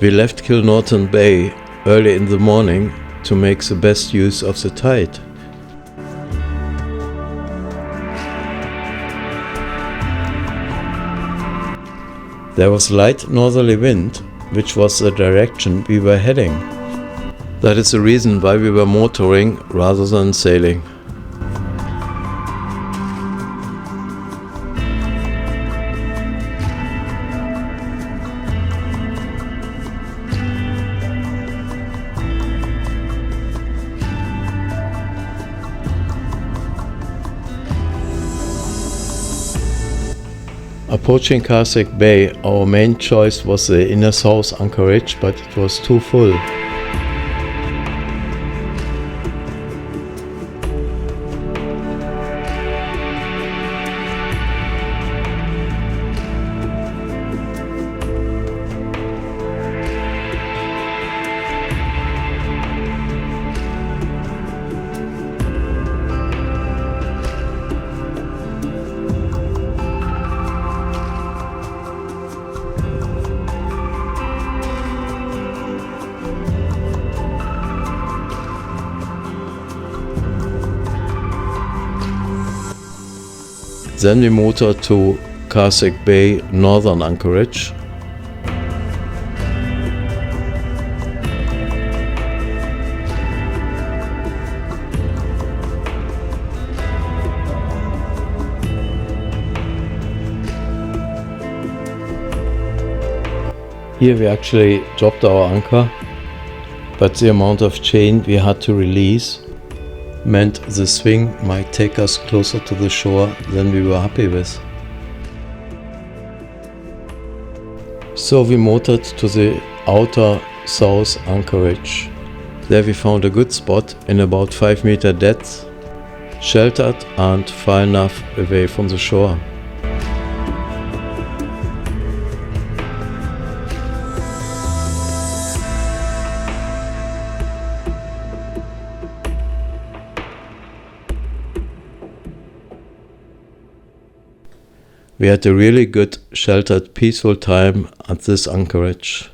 We left Kilnaughton Bay early in the morning to make the best use of the tide. There was light northerly wind, which was the direction we were heading. That is the reason why we were motoring rather than sailing. Approaching Carsaig Bay, our main choice was the inner south Anchorage, but it was too full. Then we motored to Carsaig Bay, northern Anchorage. Here we actually dropped our anchor, but the amount of chain we had to release meant the swing might take us closer to the shore than we were happy with. So we motored to the outer south Anchorage. There we found a good spot in about 5 meter depth, sheltered and far enough away from the shore. We had a really good, sheltered, peaceful time at this anchorage.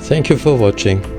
Thank you for watching.